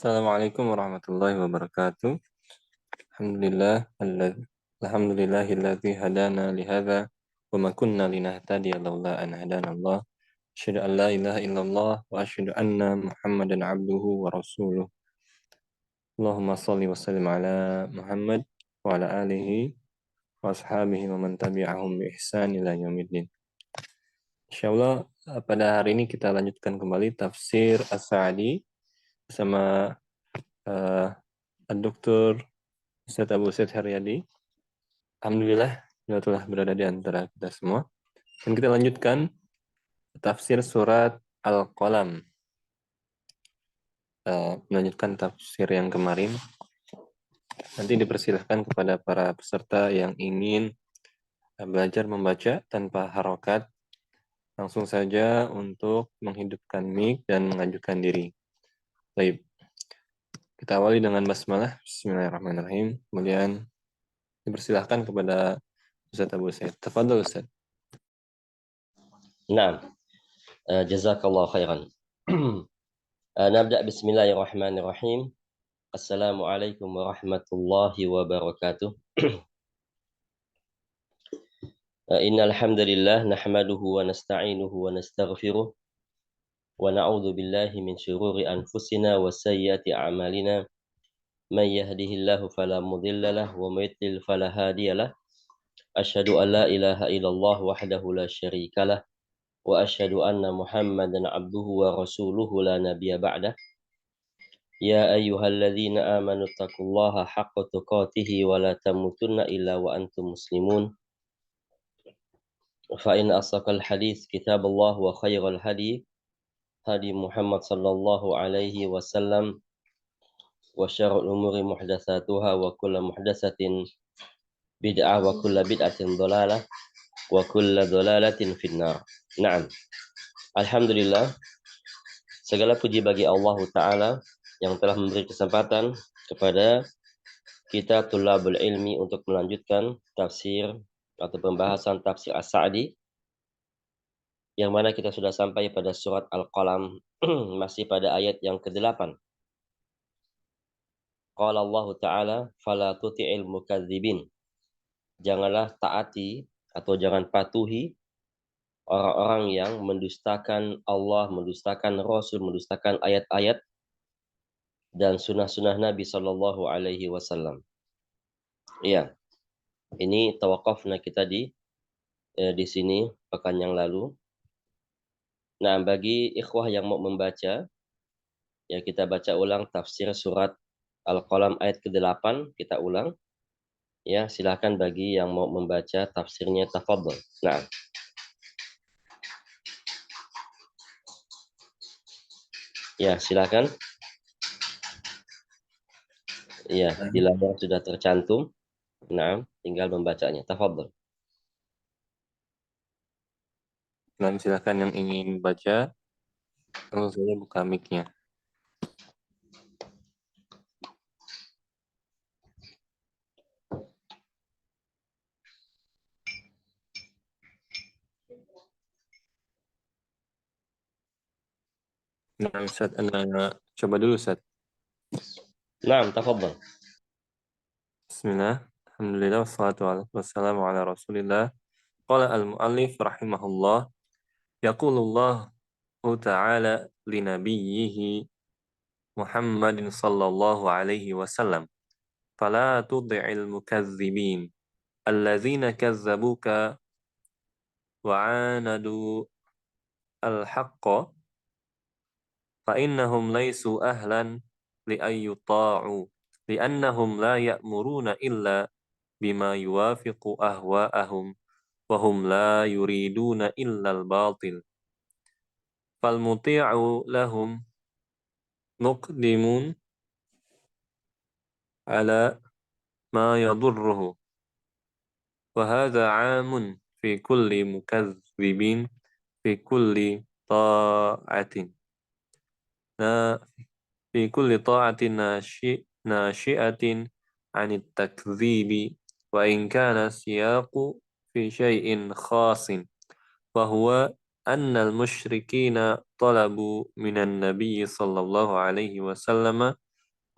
Assalamualaikum warahmatullahi wabarakatuh. Alhamdulillahilladzi hadana li hadza wa ma kunna linahtadiya laula an hadanallah. Asyhadu an la ilaha illallah wa asyhadu anna Muhammadan abduhu wa rasuluh. Allahumma shalli wa sallim ala Muhammad wa ala alihi wa ashabihi wa man tabi'ahum bi ihsan ila yaumiddin. Insyaallah pada hari ini kita lanjutkan kembali tafsir As-Sa'di bersama Dr. Ustaz Abu Said Haryadi. Alhamdulillah, dia telah berada di antara kita semua. Dan kita lanjutkan tafsir surat Al-Qalam. Melanjutkan tafsir yang kemarin. Nanti dipersilahkan kepada para peserta yang ingin belajar membaca tanpa harokat, langsung saja untuk menghidupkan mic dan mengajukan diri. Baik. Kita awali dengan basmalah. Bismillahirrahmanirrahim. Kemudian dipersilahkan kepada Ustaz Abu Said. Tafadhol Ustaz. Naam. Jazakallah khairan. Nabda bismillahirrahmanirrahim. Assalamualaikum warahmatullahi wabarakatuh. Innal hamdalillah nahmaduhu wa nasta'inuhu wa nastaghfiruh wa na'udzu billahi min shururi anfusina wa sayyiati a'malina. May yahdihillahu fala mudilla lahu wa may yudlil fala hadiyalah. Asyhadu an la ilaha illallah wahdahu la syarikalah wa asyhadu anna Muhammadan abduhu wa rasuluhu la nabiyya ba'dah. Ya ayyuhalladzina amanu taqullaha haqqa tuqatih wa la tamutunna illa wa antum muslimun. Fa in asaqal hadits kitabullah wa khairal hadi hadi Muhammad sallallahu alaihi wasallam wa syarrul umuri muhdatsatuha wa kullu muhdatsatin bid'ah wa kullu bid'atin dhalalah wa kullu dhalalatin finnar. Naam. Alhamdulillah, segala puji bagi Allah Ta'ala yang telah memberi kesempatan kepada kita tulabul ilmi untuk melanjutkan tafsir atau pembahasan tafsir As-Sa'di, yang mana kita sudah sampai pada surat Al-Qalam, masih pada ayat yang ke-8. Qala Allah Ta'ala, fala tuti'il mukadzibin. Janganlah taati atau jangan patuhi orang-orang yang mendustakan Allah, mendustakan Rasul, mendustakan ayat-ayat dan sunnah-sunnah Nabi Sallallahu Alaihi Wasallam. Iya, ini tawakufna kita di sini pekan yang lalu. Nah, bagi ikhwah yang mau membaca, ya kita baca ulang tafsir surat Al-Qalam ayat ke-8, kita ulang. Ya, silakan bagi yang mau membaca tafsirnya, tafadhol. Nah. Ya, silakan. Ya, di layar sudah tercantum. Nah, tinggal membacanya. Tafadhol. Dan silakan yang ingin baca, langsung saja buka mic-nya. Nah, Ustaz, coba dulu, Ustaz. Naam, tafadhol. Bismillah. Alhamdulillah wassalatu wassalamu ala Rasulillah. Qala al-muallif rahimahullah, yaqulullah ta'ala li nabiyhi Muhammadin sallallahu alaihi wasallam, fala tudhi'il mukazzibin alladzina kazzabuka wa 'anadu al-haqqa فإنهم ليسوا أهلا لأن يطاعوا لأنهم لا يأمرون إلا بما يوافق أهواءهم وهم لا يريدون إلا الباطل فالمطيع لهم مقدم على ما يضره وهذا عام في كل مكذب في كل طاعة في كل طاعة ناشئة عن التكذيب وإن كان السياق في شيء خاص وهو أن المشركين طلبوا من النبي صلى الله عليه وسلم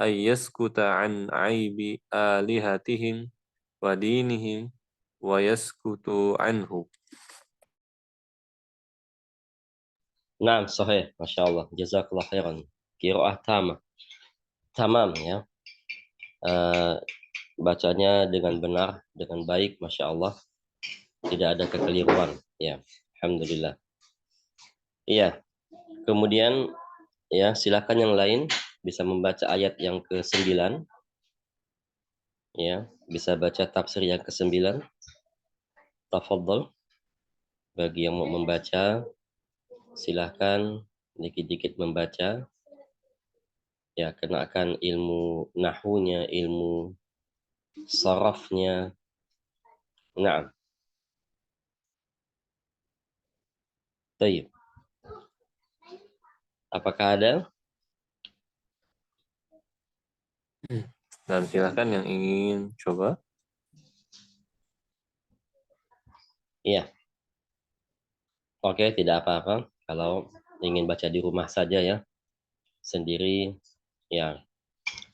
ay yaskuta an aibi alihatihim wa dinihim wa yaskutu anhu. Naam, sahih. Masya Allah. Jazakallah khairan. Qiraah tamah. Tamam ya. Bacanya dengan benar, dengan baik, Masya Allah. Tidak ada kekeliruan. Ya, Alhamdulillah. Iya. Kemudian ya, silakan yang lain bisa membaca ayat yang ke-9. Ya, bisa baca tafsir yang ke-9. Tafadhol. Bagi yang mau membaca, silahkan dikit-dikit membaca. Ya, kenakan ilmu nahwunya, ilmu sarafnya. Nah, baik. Apakah ada? Dan silakan yang ingin coba. Iya. Oke, tidak apa-apa. Kalau ingin baca di rumah saja ya, sendiri, ya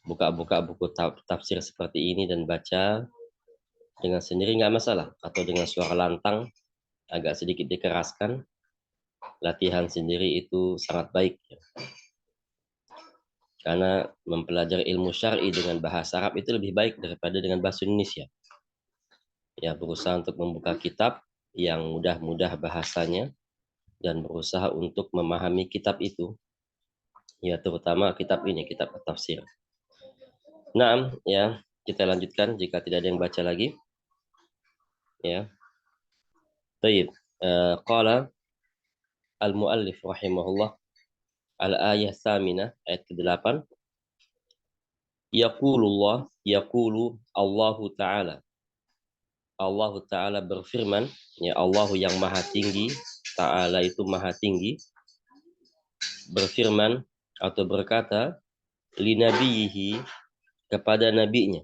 buka-buka buku tafsir seperti ini dan baca dengan sendiri nggak masalah. Atau dengan suara lantang, agak sedikit dikeraskan. Latihan sendiri itu sangat baik. Ya. Karena mempelajari ilmu syar'i dengan bahasa Arab itu lebih baik daripada dengan bahasa Indonesia. Ya, berusaha untuk membuka kitab yang mudah-mudah bahasanya dan berusaha untuk memahami kitab itu. Ya, terutama kitab ini, kitab tafsir. Nah, ya, kita lanjutkan jika tidak ada yang baca lagi. Ya. Baik. Qala al-muallif rahimahullah al-ayah tsaminah ayat ke-8. Yaqulullah, yaqulu Allahu Ta'ala. Allah Ta'ala berfirman, ya Allah yang maha tinggi, Ta'ala itu maha tinggi, berfirman atau berkata, linabiyihi, kepada nabinya,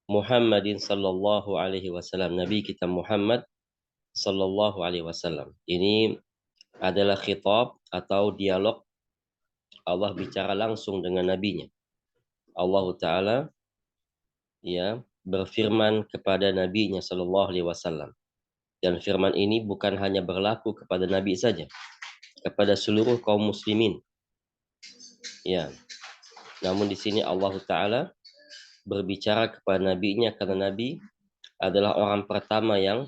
Muhammadin sallallahu alaihi wasallam, nabi kita Muhammad sallallahu alaihi wasallam. Ini adalah khitab atau dialog Allah bicara langsung dengan nabinya. Allah Ta'ala ya berfirman kepada nabinya sallallahu alaihi wasallam. Dan firman ini bukan hanya berlaku kepada nabi saja, kepada seluruh kaum muslimin. Ya. Namun di sini Allah Ta'ala berbicara kepada nabinya karena nabi adalah orang pertama yang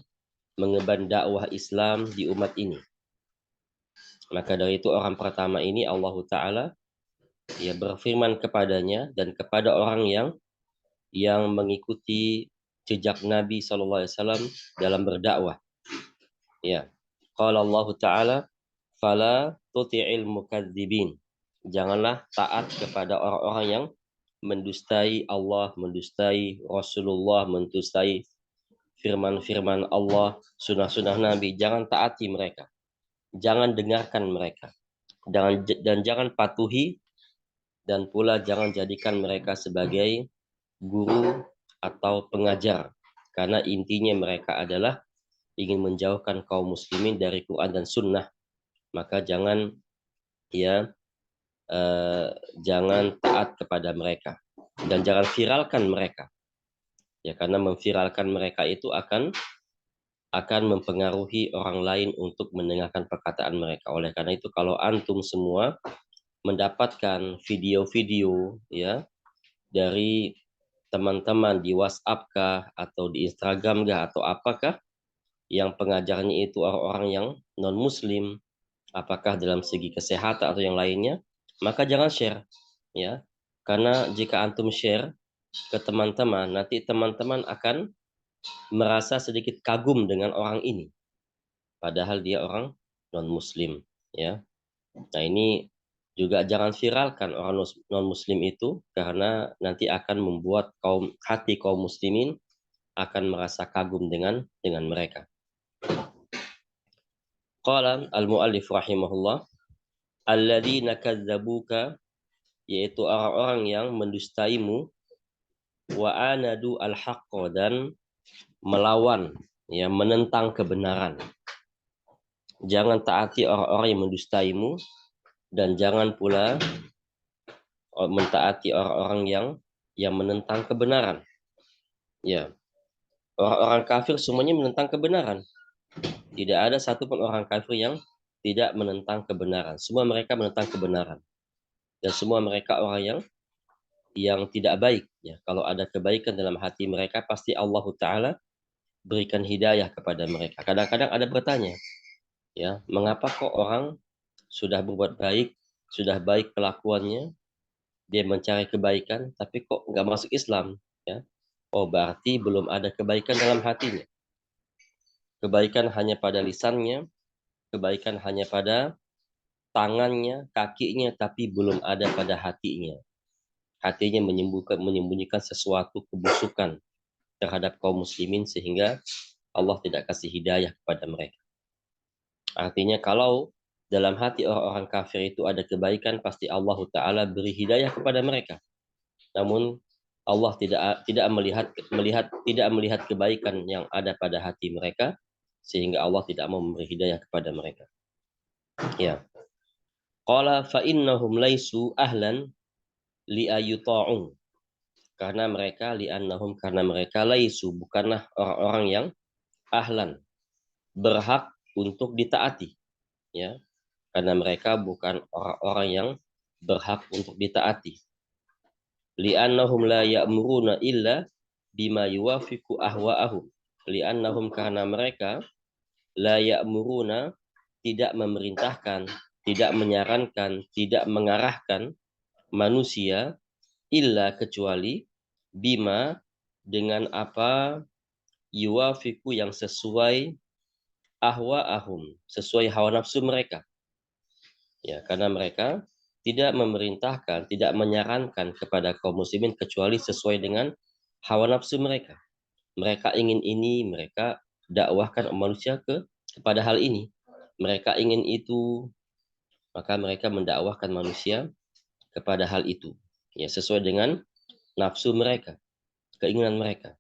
mengemban dakwah Islam di umat ini. Maka dari itu orang pertama ini Allah Ta'ala ya berfirman kepadanya dan kepada orang yang mengikuti jejak Nabi SAW dalam berdakwah. Ya. Qala Allah Ta'ala, fala tuti'il mukadzibin. Janganlah taat kepada orang-orang yang mendustai Allah, mendustai Rasulullah, mendustai firman-firman Allah, sunnah-sunnah Nabi. Jangan taati mereka. Jangan dengarkan mereka. Dan jangan patuhi dan pula jangan jadikan mereka sebagai guru atau pengajar. Karena intinya mereka adalah ingin menjauhkan kaum muslimin dari Quran dan sunnah. Maka jangan jangan taat kepada mereka. Dan jangan viralkan mereka. Ya, karena memviralkan mereka itu akan mempengaruhi orang lain untuk mendengarkan perkataan mereka. Oleh karena itu kalau antum semua mendapatkan video-video ya dari teman-teman di WhatsApp kah atau di Instagram kah atau apakah yang pengajarnya itu orang-orang yang non muslim, apakah dalam segi kesehatan atau yang lainnya, maka jangan share ya. Karena jika antum share ke teman-teman, nanti teman-teman akan merasa sedikit kagum dengan orang ini. Padahal dia orang non-muslim. Ya. Nah ini juga jangan viralkan orang non-muslim itu, karena nanti akan membuat hati kaum muslimin akan merasa kagum dengan mereka. Qala al-muallif rahimahullah, alladzina kadzabuka, yaitu orang-orang yang mendustaimu, wa anadu al-haqqa, dan melawan ya menentang kebenaran. Jangan taati orang-orang yang mendustaimu dan jangan pula mentaati orang-orang yang menentang kebenaran. Ya, orang-orang kafir semuanya menentang kebenaran. Tidak ada satupun orang kafir yang tidak menentang kebenaran. Semua mereka menentang kebenaran. Dan semua mereka orang yang tidak baik. Ya, kalau ada kebaikan dalam hati mereka, pasti Allah Ta'ala berikan hidayah kepada mereka. Kadang-kadang ada bertanya, ya, mengapa kok orang sudah berbuat baik, sudah baik kelakuannya, dia mencari kebaikan, tapi kok nggak masuk Islam? Ya, oh berarti belum ada kebaikan dalam hatinya. Kebaikan hanya pada lisannya, kebaikan hanya pada tangannya, kakinya, tapi belum ada pada hatinya. Hatinya menyembunyikan sesuatu kebusukan terhadap kaum muslimin sehingga Allah tidak kasih hidayah kepada mereka. Artinya kalau dalam hati orang-orang kafir itu ada kebaikan, pasti Allah Ta'ala beri hidayah kepada mereka. Namun Allah tidak melihat kebaikan yang ada pada hati mereka, sehingga Allah tidak mau memberi hidayah kepada mereka. Ya. Qala fa innahum laisu ahlan li ayuta'un. Karena mereka laisu, bukanlah orang-orang yang ahlan, berhak untuk ditaati, ya. Karena mereka bukan orang-orang yang berhak untuk ditaati. Li'annahum la ya'muruna illa bima yuwafiqu ahwa'ahum. Li'annahum, karena mereka la ya'muruna, tidak memerintahkan, tidak menyarankan, tidak mengarahkan manusia illa, kecuali bima, dengan apa, yuwafiqu, yang sesuai ahwa'ahum, sesuai hawa nafsu mereka. Ya, karena mereka tidak memerintahkan, tidak menyarankan kepada kaum muslimin kecuali sesuai dengan hawa nafsu mereka. Mereka ingin ini, mereka dakwahkan manusia kepada hal ini. Mereka ingin itu, maka mereka mendakwahkan manusia kepada hal itu. Ya, sesuai dengan nafsu mereka, keinginan mereka.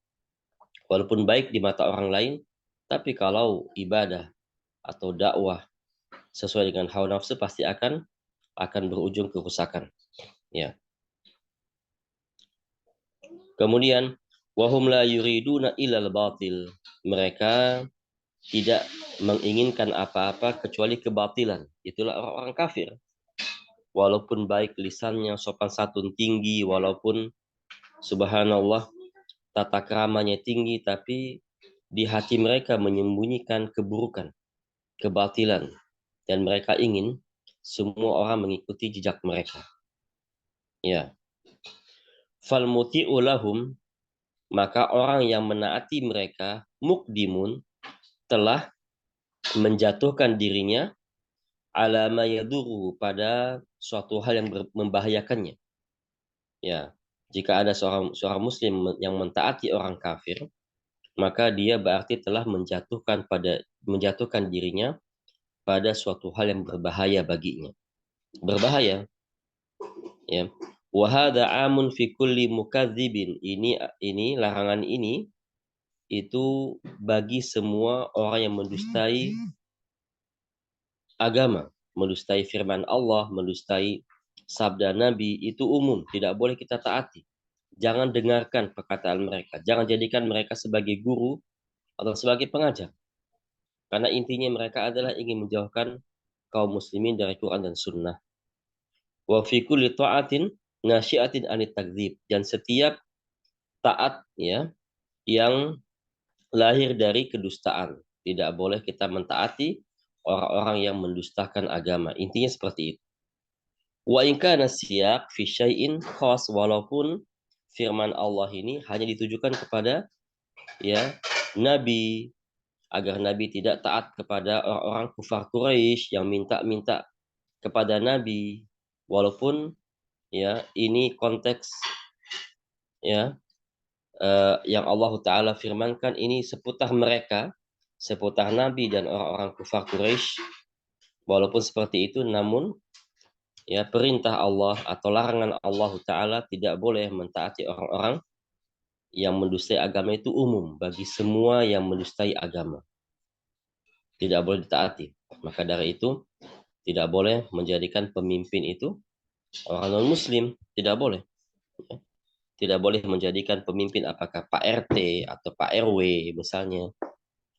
Walaupun baik di mata orang lain, tapi kalau ibadah atau dakwah sesuai dengan hawa nafsu, pasti akan berujung kerusakan. Ya. Kemudian wahum la yuriduna ilal batil. Mereka tidak menginginkan apa-apa kecuali kebatilan. Itulah orang-orang kafir. Walaupun baik lisannya, sopan santun tinggi, walaupun subhanallah tata keramanya tinggi, tapi di hati mereka menyembunyikan keburukan, kebatilan, dan mereka ingin semua orang mengikuti jejak mereka. Ya. Fal muti'u lahum, maka orang yang menaati mereka, mukdimun, telah menjatuhkan dirinya ala ma yadurru, pada suatu hal yang membahayakannya. Ya, jika ada seorang muslim yang mentaati orang kafir, maka dia berarti telah menjatuhkan dirinya pada suatu hal yang berbahaya baginya. Berbahaya, ya. Wa hadza amun fi kulli mukadzibin. Ini larangan ini itu bagi semua orang yang mendustai agama, mendustai firman Allah, mendustai sabda Nabi, itu umum, tidak boleh kita taati. Jangan dengarkan perkataan mereka, jangan jadikan mereka sebagai guru atau sebagai pengajar. Karena intinya mereka adalah ingin menjauhkan kaum muslimin dari Quran dan Sunnah. Wa fi kulli ta'atin nasyi'atin anit takdzib, dan setiap taat, ya, yang lahir dari kedustaan. Tidak boleh kita mentaati orang-orang yang mendustakan agama. Intinya seperti itu. Wa in kana siyaq fi syai'in khas, walaupun firman Allah ini hanya ditujukan kepada, ya, nabi, agar nabi tidak taat kepada orang-orang kufar Quraisy yang minta-minta kepada nabi, walaupun, ya, ini konteks, ya, yang Allah Ta'ala firmankan ini seputar mereka, seputar Nabi dan orang-orang kufar Quraisy. Walaupun seperti itu, namun, ya, perintah Allah atau larangan Allah Ta'ala tidak boleh mentaati orang-orang yang mendustai agama, itu umum bagi semua yang mendustai agama. Tidak boleh ditaati. Maka dari itu, tidak boleh menjadikan pemimpin itu Orang non-muslim tidak boleh. Tidak boleh menjadikan pemimpin apakah Pak RT atau Pak RW misalnya,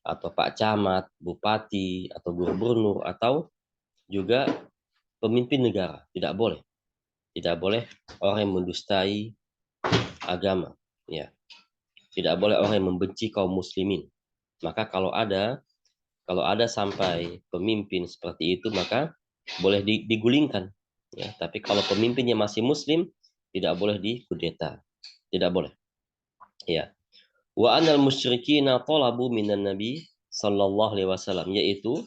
atau Pak Camat, Bupati, atau Gubernur, atau juga pemimpin negara. Tidak boleh. Tidak boleh orang yang mendustai agama. Ya. Tidak boleh orang yang membenci kaum muslimin. Maka kalau ada sampai pemimpin seperti itu, maka boleh digulingkan. Ya, tapi kalau pemimpinnya masih muslim, tidak boleh dikudeta. Tidak boleh. Ya. Wa anal musyrikina talabu minan nabi sallallahu alaihi wasallam, yaitu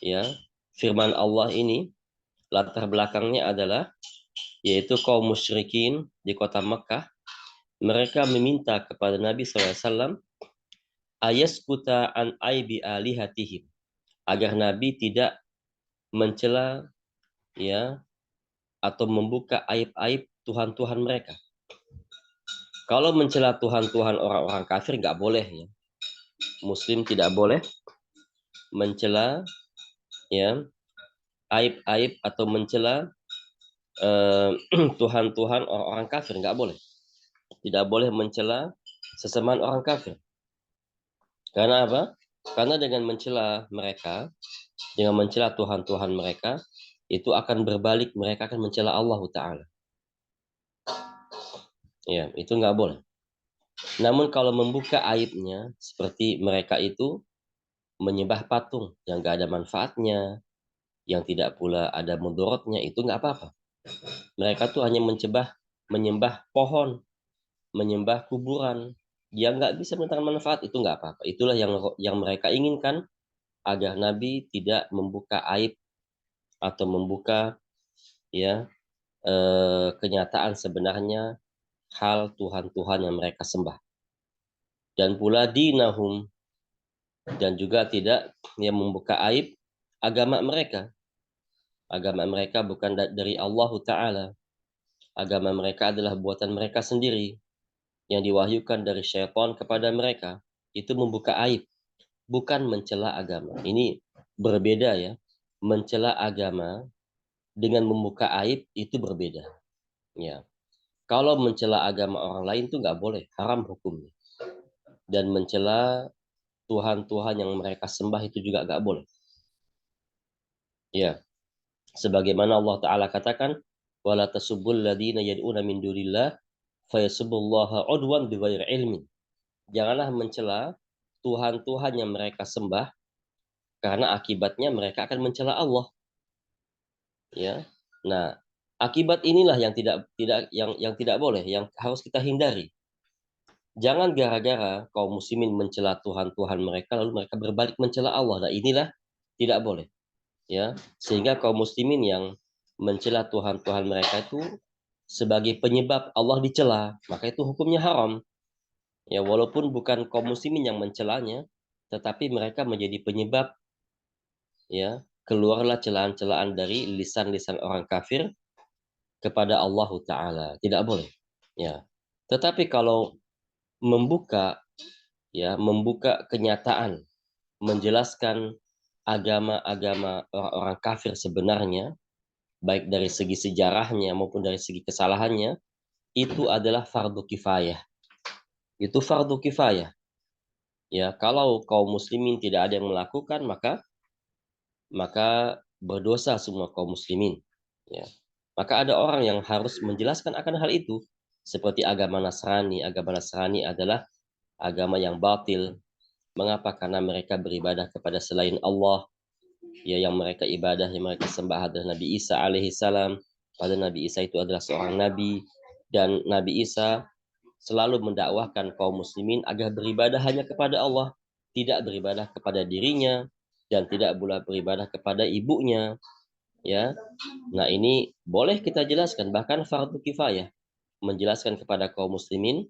ya firman Allah ini latar belakangnya adalah yaitu kaum musyrikin di kota Mekah, mereka meminta kepada Nabi SAW ayaskuta an aibi alihatihim, agar Nabi tidak mencela ya atau membuka aib-aib Tuhan-Tuhan mereka. Kalau mencela Tuhan-Tuhan orang-orang kafir nggak boleh ya. Muslim tidak boleh mencela ya aib-aib atau mencela Tuhan-Tuhan orang-orang kafir, nggak boleh. Tidak boleh mencela sesamaan orang kafir. Karena apa? Karena dengan mencela mereka, dengan mencela Tuhan-Tuhan mereka, itu akan berbalik, mereka akan mencela Allah Ta'ala. Ya, itu nggak boleh. Namun kalau membuka aibnya, seperti mereka itu menyembah patung yang nggak ada manfaatnya, yang tidak pula ada mudorotnya, itu nggak apa-apa. Mereka tuh hanya menyembah pohon, menyembah kuburan, yang nggak bisa mendatangkan manfaat, itu nggak apa-apa. Itulah yang mereka inginkan, agar Nabi tidak membuka aib atau membuka ya kenyataan sebenarnya hal Tuhan-Tuhan yang mereka sembah. Dan pula dinahum, dan juga tidak yang membuka aib agama mereka. Agama mereka bukan dari Allah Ta'ala. Agama mereka adalah buatan mereka sendiri yang diwahyukan dari syaitan kepada mereka. Itu membuka aib, bukan mencela agama. Ini berbeda ya. Mencela agama dengan membuka aib itu berbeda. Ya. Kalau mencela agama orang lain itu nggak boleh, haram hukumnya. Dan mencela Tuhan-Tuhan yang mereka sembah itu juga nggak boleh. Ya. Sebagaimana Allah Ta'ala katakan, wala tasubbul ladina yad'una min dunillah fayasubbullaha udwan bighairi ilmin. Janganlah mencela Tuhan-Tuhan yang mereka sembah, karena akibatnya mereka akan mencela Allah. Ya. Nah, akibat inilah yang tidak boleh, yang harus kita hindari. Jangan gara-gara kaum muslimin mencela Tuhan-Tuhan mereka lalu mereka berbalik mencela Allah. Nah, inilah tidak boleh. Ya, sehingga kaum muslimin yang mencela Tuhan-Tuhan mereka itu sebagai penyebab Allah dicela, maka itu hukumnya haram. Ya, walaupun bukan kaum muslimin yang mencelanya, tetapi mereka menjadi penyebab ya keluarlah celaan-celaan dari lisan-lisan orang kafir kepada Allah Ta'ala. Tidak boleh. Ya. Tetapi kalau membuka kenyataan, menjelaskan agama-agama orang-orang kafir sebenarnya, baik dari segi sejarahnya maupun dari segi kesalahannya, itu adalah fardu kifayah. Itu fardu kifayah. Ya, kalau kaum muslimin tidak ada yang melakukan, maka berdosa semua kaum muslimin. Ya. Maka ada orang yang harus menjelaskan akan hal itu. Seperti agama Nasrani. Agama Nasrani adalah agama yang batil. Mengapa? Karena mereka beribadah kepada selain Allah. Ya, yang mereka ibadah, yang mereka sembah adalah Nabi Isa alaihissalam. Padahal Nabi Isa itu adalah seorang nabi. Dan Nabi Isa selalu mendakwahkan kaum muslimin agar beribadah hanya kepada Allah. Tidak beribadah kepada dirinya. Dan tidak pula beribadah kepada ibunya. Ya, nah ini boleh kita jelaskan, bahkan fardu kifayah, menjelaskan kepada kaum muslimin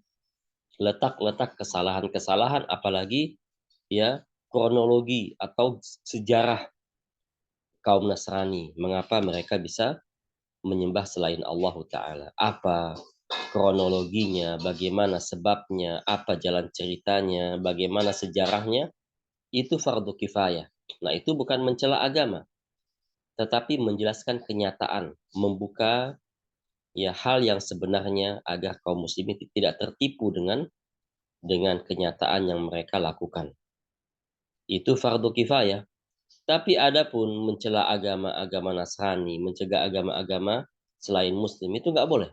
letak-letak kesalahan-kesalahan, apalagi ya kronologi atau sejarah kaum Nasrani, mengapa mereka bisa menyembah selain Allah Ta'ala, apa kronologinya, bagaimana sebabnya, apa jalan ceritanya, bagaimana sejarahnya, itu fardu kifayah. Nah, itu bukan mencela agama. tetapi menjelaskan kenyataan, membuka ya hal yang sebenarnya agar kaum muslimin tidak tertipu dengan kenyataan yang mereka lakukan. Itu fardu kifayah. Tapi adapun mencela agama-agama Nasrani, mencegah agama-agama selain Muslim itu nggak boleh.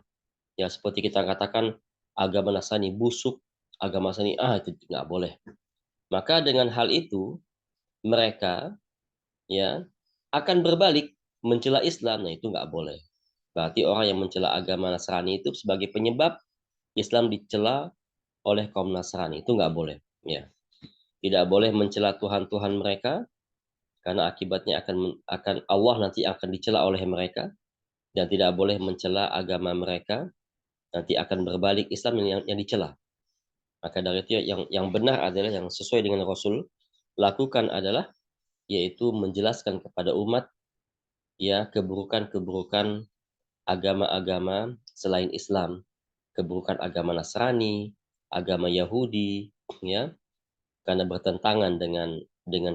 Ya seperti kita katakan agama Nasrani busuk, agama Nasrani itu nggak boleh. Maka dengan hal itu mereka ya akan berbalik mencela Islam. Nah itu nggak boleh. Berarti orang yang mencela agama Nasrani itu sebagai penyebab Islam dicela oleh kaum Nasrani itu nggak boleh. Ya, tidak boleh mencela Tuhan-Tuhan mereka karena akibatnya akan Allah nanti akan dicela oleh mereka, dan tidak boleh mencela agama mereka, nanti akan berbalik Islam yang dicela. Maka dari itu yang benar adalah yang sesuai dengan Rasul lakukan adalah yaitu menjelaskan kepada umat ya keburukan-keburukan agama-agama selain Islam, keburukan agama Nasrani, agama Yahudi, ya, karena bertentangan dengan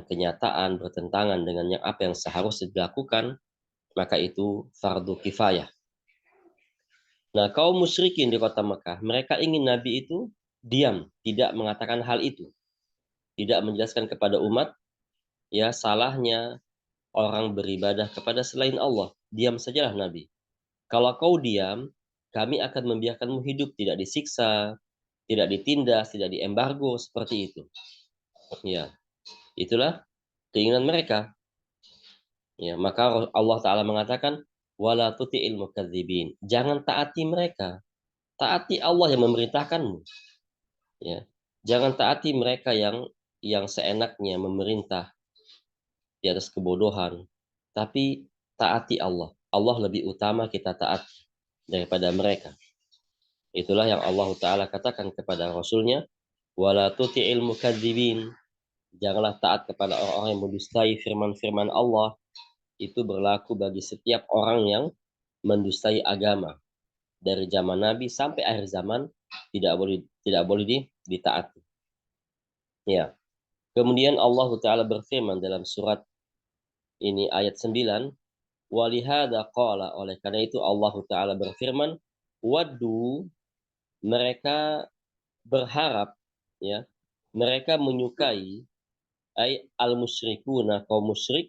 kenyataan, bertentangan dengan apa yang seharusnya dilakukan, maka itu fardu kifayah. Nah, kaum musyrikin di kota Mekah, mereka ingin Nabi itu diam, tidak mengatakan hal itu, tidak menjelaskan kepada umat ya salahnya orang beribadah kepada selain Allah. Diam sajalah Nabi. Kalau kau diam, kami akan membiarkanmu hidup, tidak disiksa, tidak ditindas, tidak diembargo seperti itu. Ya, itulah keinginan mereka. Ya, maka Allah Ta'ala mengatakan, wala tuti'il mukadzibin. Jangan taati mereka. Taati Allah yang memerintahkanmu. Ya. Jangan taati mereka yang seenaknya memerintah di atas kebodohan. Tapi taati Allah. Allah lebih utama kita taat daripada mereka. Itulah yang Allah Ta'ala katakan kepada Rasulnya, wala tuti'il mukadzibin. Janganlah taat kepada orang-orang yang mendustai firman-firman Allah. Itu berlaku bagi setiap orang yang mendustai agama dari zaman Nabi sampai akhir zaman tidak boleh ditaati. Ya. Kemudian Allah Taala berfirman dalam surat ini ayat 9, walihada qala, oleh karena itu Allah Taala berfirman, waddu, mereka berharap ya, mereka menyukai ay al musyrikuna, kaum musyrik,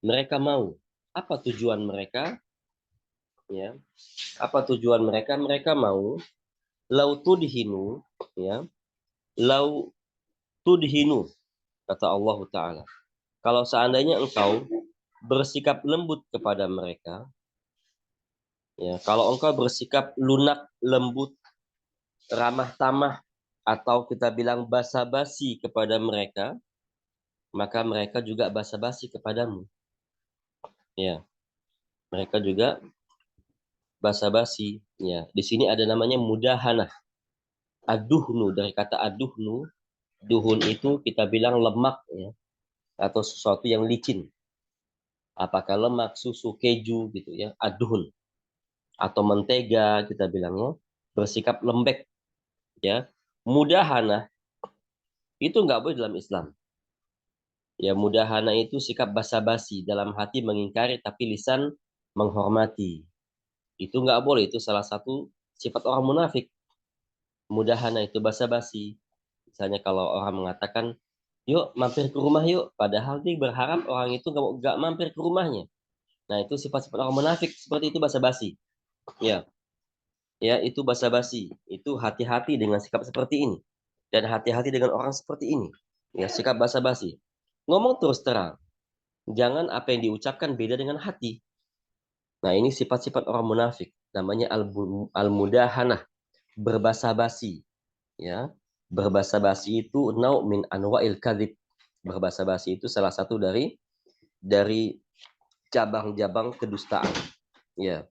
mereka mau. Apa tujuan mereka? Ya, apa tujuan mereka? Mereka mau lau tudhinu, ya, lau tudhinu, kata Allah Ta'ala. Kalau seandainya engkau bersikap lembut kepada mereka, ya, kalau engkau bersikap lunak, lembut, ramah tamah, atau kita bilang basa-basi kepada mereka, maka mereka juga basa-basi kepadamu. Ya, mereka juga basa-basi. Ya, di sini ada namanya mudahanah. Aduhnu, dari kata aduhnu, duhun itu kita bilang lemak ya, atau sesuatu yang licin. Apakah lemak, susu, keju gitu ya, aduhun. Atau mentega kita bilangnya, bersikap lembek ya. Mudahana itu nggak boleh dalam Islam. Ya, mudahana itu sikap basa-basi, dalam hati mengingkari tapi lisan menghormati. Itu nggak boleh, itu salah satu sifat orang munafik. Mudahana itu basa-basi. Misalnya kalau orang mengatakan, yuk mampir ke rumah yuk, padahal dia berharap orang itu nggak mampir ke rumahnya. Nah itu sifat-sifat orang munafik, seperti itu basa-basi. Ya, ya itu basa-basi. Itu hati-hati dengan sikap seperti ini, dan hati-hati dengan orang seperti ini. Ya, sikap basa-basi. Ngomong terus terang, jangan apa yang diucapkan beda dengan hati. Nah ini sifat-sifat orang munafik, namanya al-mudahanah, berbasa-basi. Ya, berbasa-basi itu nau min anwa'il kadzib. Berbasa-basi itu salah satu dari cabang-cabang kedustaan. Ya.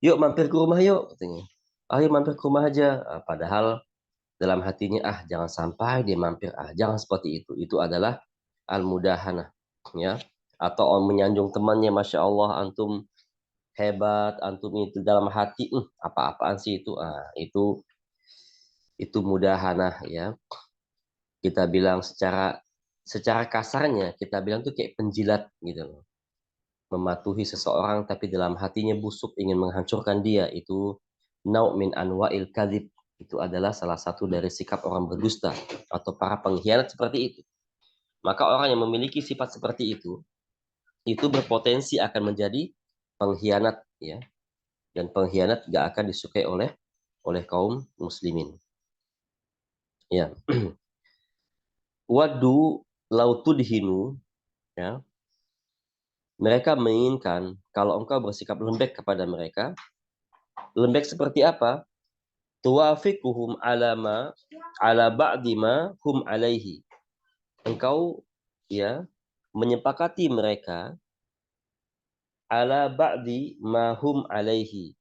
Yuk mampir ke rumah yuk katanya. Ayo mampir ke rumah aja. Padahal dalam hatinya jangan sampai dia mampir. Jangan seperti itu. Itu adalah al-mudahanah, ya. Atau menyanjung temannya, Masya Allah antum hebat, antum itu dalam hati apa-apaan sih itu. Itu mudahanah ya. Kita bilang secara kasarnya kita bilang tuh kayak penjilat gitu loh. mematuhi seseorang tapi dalam hatinya busuk ingin menghancurkan dia, itu nau' min anwa'il kadzib. Itu adalah salah satu dari sikap orang berdusta atau para pengkhianat seperti itu. Maka orang yang memiliki sifat seperti itu berpotensi akan menjadi pengkhianat, ya. Dan pengkhianat gak akan disukai oleh kaum muslimin. Ya. Wadu lautudhinu, ya. Mereka menginginkan kalau engkau bersikap lembek kepada mereka. Lembek seperti apa? Tuwafiquhum ala ba'di ma hum alaihi. Engkau, ya, menyepakati mereka ala ba'di ma hum alaihi.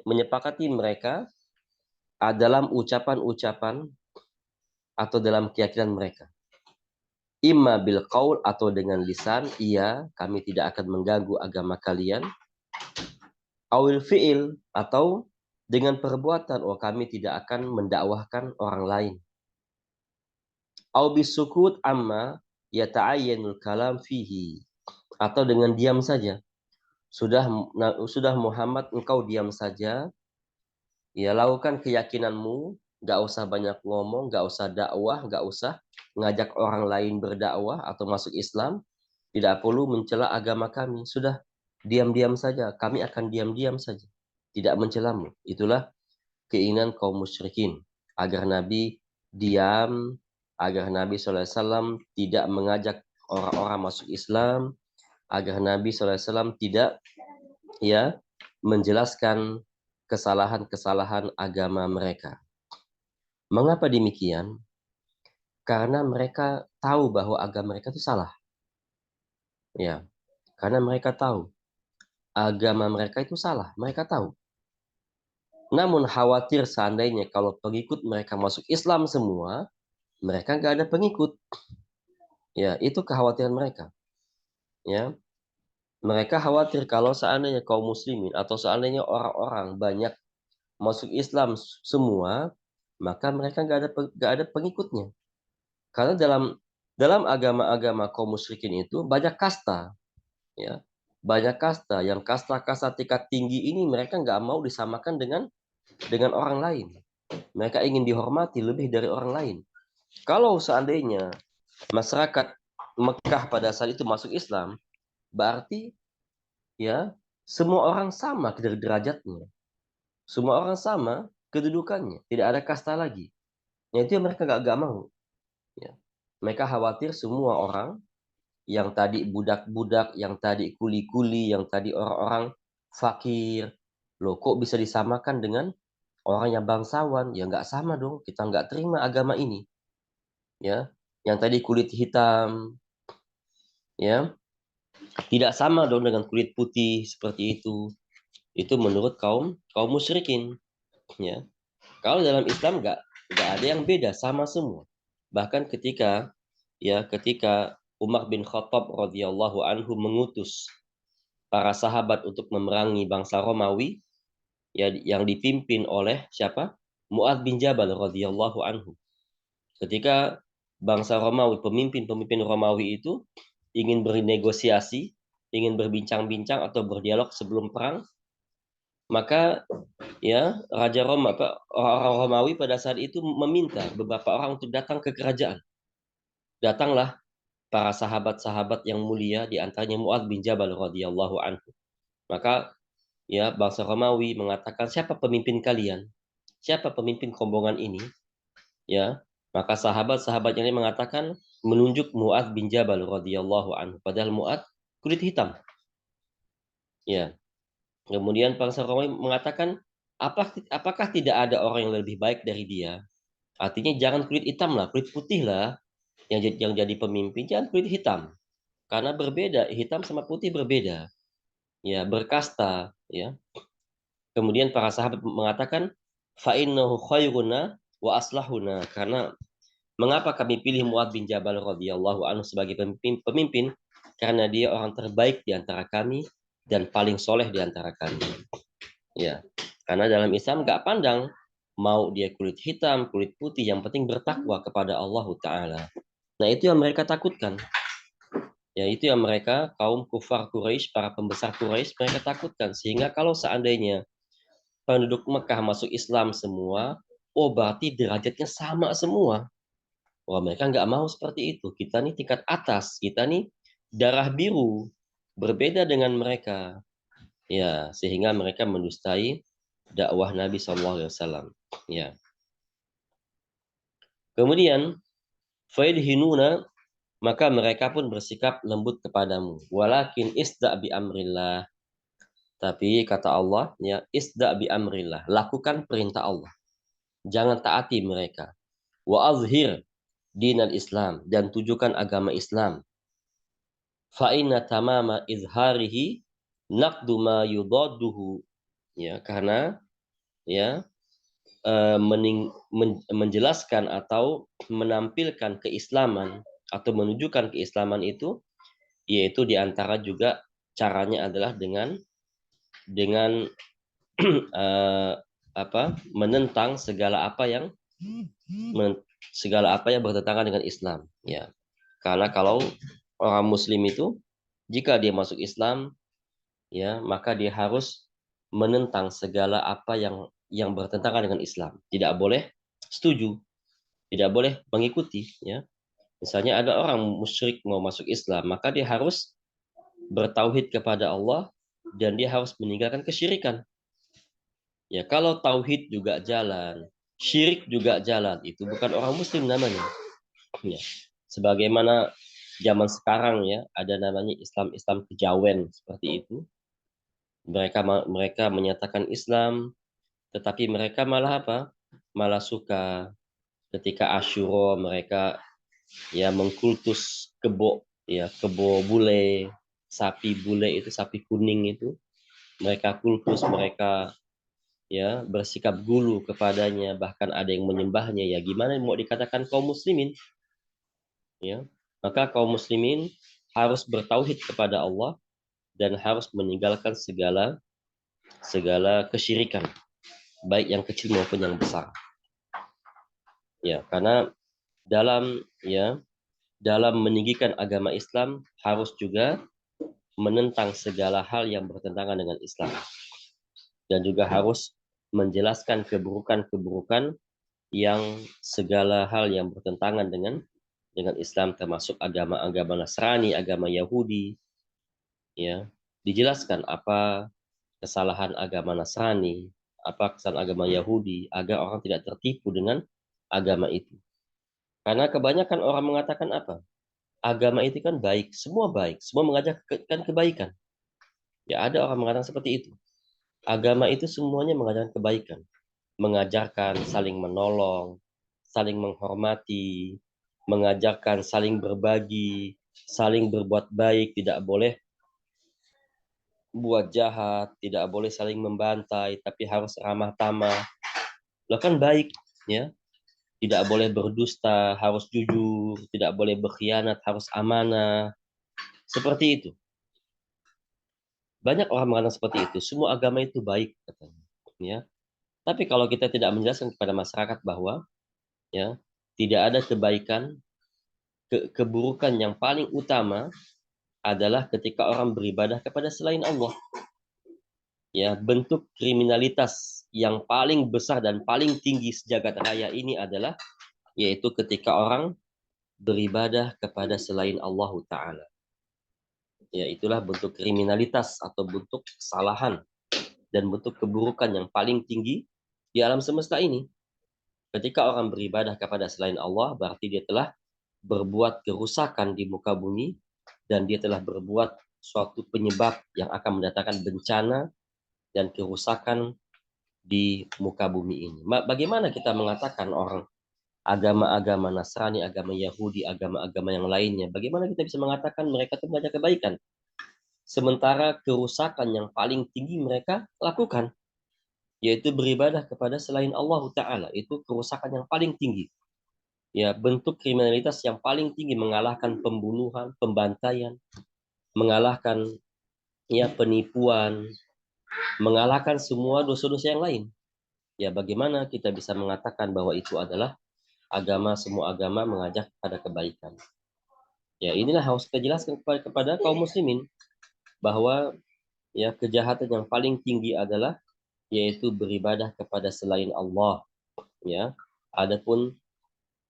Menyepakati mereka dalam ucapan-ucapan atau dalam keyakinan mereka. Imma bil qaul, atau dengan lisan, iya, kami tidak akan mengganggu agama kalian. Awil fi'il, atau dengan perbuatan, oh kami tidak akan mendakwahkan orang lain. Aw bisukut amma yata'ayyanul kalam fihi, atau dengan diam saja. Sudah Muhammad, engkau diam saja. Ya, lakukan keyakinanmu, gak usah banyak ngomong, gak usah dakwah, gak usah ngajak orang lain berdakwah atau masuk Islam. Tidak perlu mencela agama kami. Sudah, diam-diam saja. Kami akan diam-diam saja, tidak mencelamu. Itulah keinginan kaum musyrikin, agar Nabi diam, agar Nabi SAW tidak mengajak orang-orang masuk Islam, agar Nabi SAW tidak, ya, menjelaskan kesalahan-kesalahan agama mereka. Mengapa demikian? Karena mereka tahu bahwa agama mereka itu salah. Ya, karena mereka tahu agama mereka itu salah. Mereka tahu. Namun khawatir seandainya kalau pengikut mereka masuk Islam semua, mereka nggak ada pengikut. Ya, itu kekhawatiran mereka. Ya, mereka khawatir kalau seandainya kaum muslimin atau seandainya orang-orang banyak masuk Islam semua, maka mereka nggak ada pengikutnya. Karena dalam agama-agama kaum musyrikin itu banyak kasta, ya, banyak kasta. Yang kasta-kasta tingkat tinggi ini mereka nggak mau disamakan dengan orang lain. Mereka ingin dihormati lebih dari orang lain. Kalau seandainya masyarakat Mekah pada saat itu masuk Islam, berarti, ya, semua orang sama derajatnya, semua orang sama kedudukannya, tidak ada kasta lagi. Yang itu mereka nggak mau. Ya. Mereka khawatir semua orang yang tadi budak-budak, yang tadi kuli-kuli, yang tadi orang-orang fakir, loh kok bisa disamakan dengan orang yang bangsawan? Ya nggak sama dong, kita nggak terima agama ini. Ya, yang tadi kulit hitam, ya, tidak sama dong dengan kulit putih seperti itu. Itu menurut kaum musyrikin. Ya, kalau dalam Islam nggak ada yang beda, sama semua. Bahkan ketika Umar bin Khattab radhiyallahu anhu mengutus para sahabat untuk memerangi bangsa Romawi, ya, yang dipimpin oleh siapa? Mu'adz bin Jabal radhiyallahu anhu. Ketika bangsa Romawi, pemimpin Romawi itu ingin bernegosiasi, ingin berbincang-bincang atau berdialog sebelum perang, maka, ya, Raja Roma, orang Romawi pada saat itu meminta beberapa orang untuk datang ke kerajaan. Datanglah para sahabat-sahabat yang mulia, di antaranya Mu'adz bin Jabal radhiyallahu anhu. Maka, ya, bangsa Romawi mengatakan, siapa pemimpin kalian? Siapa pemimpin rombongan ini? Ya, maka sahabat-sahabat yang ini mengatakan, menunjuk Mu'adz bin Jabal radhiyallahu anhu. Padahal Mu'adz kulit hitam. Ya. Kemudian bangsa Romawi mengatakan, apakah tidak ada orang yang lebih baik dari dia? Artinya jangan kulit hitam lah, kulit putih lah yang jadi pemimpin, jangan kulit hitam. Karena berbeda, hitam sama putih berbeda. Ya, berkasta, ya. Kemudian para sahabat mengatakan, fa innahu khairuna wa aslahuna, karena mengapa kami pilih Mu'adz bin Jabal radhiyallahu anhu sebagai pemimpin? Karena dia orang terbaik di antara kami dan paling soleh di antara kami. Ya, karena dalam Islam nggak pandang mau dia kulit hitam, kulit putih, yang penting bertakwa kepada Allah Ta'ala. Nah, itu yang mereka takutkan. Ya, itu yang mereka, kaum kufar Quraisy, para pembesar Quraisy, mereka takutkan. Sehingga kalau seandainya penduduk Mekah masuk Islam semua, oh berarti derajatnya sama semua. Wah, mereka nggak mau seperti itu. Kita nih tingkat atas, kita nih darah biru, berbeda dengan mereka. Ya, sehingga mereka mendustai dakwah Nabi SAW. Ya. Kemudian, faidhinuna, maka mereka pun bersikap lembut kepadamu. Walakin isda' bi amrillah. Tapi kata Allah, ya, isda' bi amrillah. Lakukan perintah Allah. Jangan taati mereka. Wa azhir dinal Islam. Dan tujukan agama Islam. Fa'inna tamama izharihi naqdu ma yudadduhu. Ya, karena ya menjelaskan atau menampilkan keislaman atau menunjukkan keislaman itu, yaitu diantara juga caranya adalah dengan menentang segala apa yang bertentangan dengan Islam, ya. Karena kalau orang Muslim itu, jika dia masuk Islam, ya, maka dia harus menentang segala apa yang bertentangan dengan Islam. Tidak boleh setuju, tidak boleh mengikuti, ya. Misalnya ada orang musyrik mau masuk Islam, maka dia harus bertauhid kepada Allah dan dia harus meninggalkan kesyirikan. Ya, kalau tauhid juga jalan, syirik juga jalan, itu bukan orang muslim namanya. Ya. Sebagaimana zaman sekarang, ya, ada namanya Islam kejawen seperti itu. Mereka menyatakan Islam, tetapi mereka malah apa? Malah suka ketika Asyura mereka ya mengkultus kebo, ya, kebo bule, sapi bule itu, sapi kuning itu. Mereka kultus, mereka ya bersikap gulu kepadanya, bahkan ada yang menyembahnya. Ya gimana mau dikatakan kaum muslimin, ya. Maka kaum muslimin harus bertauhid kepada Allah dan harus meninggalkan segala kesyirikan, baik yang kecil maupun yang besar. Ya, karena dalam meninggikan agama Islam harus juga menentang segala hal yang bertentangan dengan Islam, dan juga harus menjelaskan keburukan-keburukan yang segala hal yang bertentangan dengan Islam, termasuk agama Nasrani, agama Yahudi, ya. Dijelaskan apa kesalahan agama Nasrani, apa kesalahan agama Yahudi, agar orang tidak tertipu dengan agama itu. Karena kebanyakan orang mengatakan apa? Agama itu kan baik, semua mengajarkan kebaikan. Ya, ada orang mengatakan seperti itu. Agama itu semuanya mengajarkan kebaikan, mengajarkan saling menolong, saling menghormati, mengajarkan saling berbagi, saling berbuat baik, tidak boleh buat jahat, tidak boleh saling membantai, tapi harus ramah tamah. Lo kan baik, ya. Tidak boleh berdusta, harus jujur, tidak boleh berkhianat, harus amanah. Seperti itu. Banyak orang mengatakan seperti itu. Semua agama itu baik, katanya. Ya. Tapi kalau kita tidak menjelaskan kepada masyarakat bahwa ya tidak ada kebaikan, keburukan yang paling utama adalah ketika orang beribadah kepada selain Allah. Ya, bentuk kriminalitas yang paling besar dan paling tinggi sejagat raya ini adalah yaitu ketika orang beribadah kepada selain Allah Ta'ala. Ya, itulah bentuk kriminalitas atau bentuk kesalahan dan bentuk keburukan yang paling tinggi di alam semesta ini. Ketika orang beribadah kepada selain Allah, berarti dia telah berbuat kerusakan di muka bumi, dan dia telah berbuat suatu penyebab yang akan mendatangkan bencana dan kerusakan di muka bumi ini. Bagaimana kita mengatakan orang agama-agama Nasrani, agama Yahudi, agama-agama yang lainnya, bagaimana kita bisa mengatakan mereka itu banyak kebaikan? Sementara kerusakan yang paling tinggi mereka lakukan, yaitu beribadah kepada selain Allah Ta'ala. Itu kerusakan yang paling tinggi. Ya, bentuk kriminalitas yang paling tinggi, mengalahkan pembunuhan, pembantaian, mengalahkan ya penipuan, mengalahkan semua dosa-dosa yang lain. Ya, bagaimana kita bisa mengatakan bahwa itu adalah agama, semua agama mengajak pada kebaikan. Ya, inilah harus kita jelaskan kepada kaum muslimin bahwa ya kejahatan yang paling tinggi adalah yaitu beribadah kepada selain Allah, ya. Adapun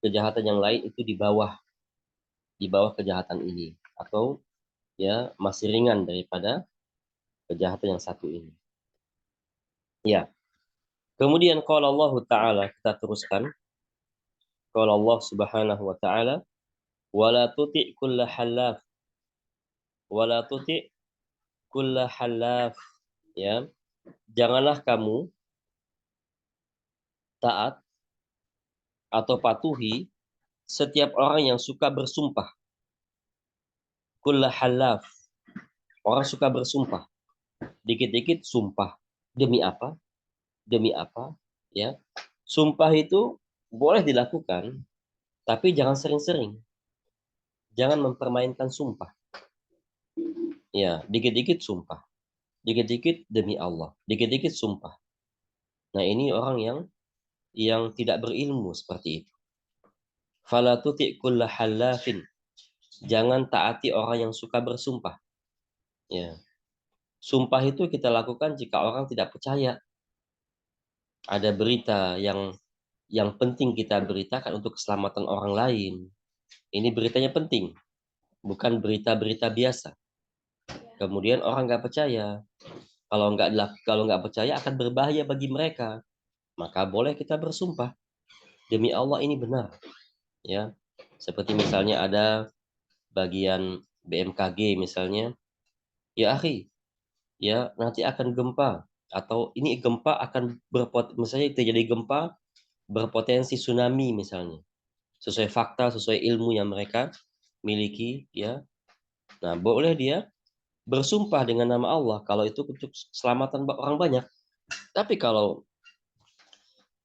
kejahatan yang lain itu di bawah kejahatan ini, atau ya masih ringan daripada kejahatan yang satu ini. Ya. Kemudian qala Allah Ta'ala, kita teruskan. Qala Allah Subhanahu wa Ta'ala, wala tuti' kulla halaf, wala tuti' kulla halaf, ya. Janganlah kamu taat atau patuhi setiap orang yang suka bersumpah. Kulla halaf, orang suka bersumpah. Dikit-dikit sumpah. Demi apa? Demi apa? Ya. Sumpah itu boleh dilakukan, tapi jangan sering-sering. Jangan mempermainkan sumpah. Ya, dikit-dikit sumpah. Dikit-dikit demi Allah. Dikit-dikit sumpah. Nah, ini orang yang tidak berilmu seperti itu. Fala tuti' kulla halafin. Jangan taati orang yang suka bersumpah. Ya. Sumpah itu kita lakukan jika orang tidak percaya. Ada berita yang penting kita beritakan untuk keselamatan orang lain. Ini beritanya penting, bukan berita-berita biasa. Kemudian orang nggak percaya. Kalau nggak percaya akan berbahaya bagi mereka. Maka boleh kita bersumpah demi Allah ini benar. Ya, seperti misalnya ada bagian BMKG misalnya, ya akhi, ya nanti akan gempa, atau ini gempa akan misalnya terjadi gempa berpotensi tsunami misalnya, sesuai fakta, sesuai ilmu yang mereka miliki, ya. Nah, boleh dia bersumpah dengan nama Allah kalau itu untuk keselamatan orang banyak. Tapi kalau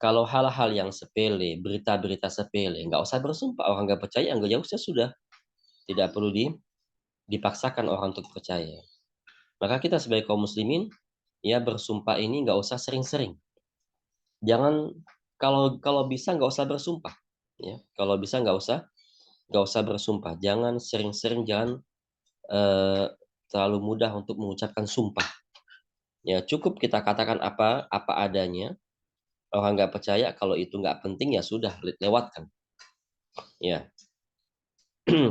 hal-hal yang sepele, berita-berita sepele, nggak usah bersumpah. Orang nggak percaya, nggak jauh sudah. Tidak perlu dipaksakan orang untuk percaya. Maka kita sebagai kaum muslimin, ya bersumpah ini nggak usah sering-sering. Jangan, kalau bisa nggak usah bersumpah. Ya, kalau bisa nggak usah bersumpah. Jangan sering-sering, jangan terlalu mudah untuk mengucapkan sumpah. Ya cukup kita katakan apa adanya. Orang nggak percaya, kalau itu nggak penting ya sudah, lewatkan. Ya.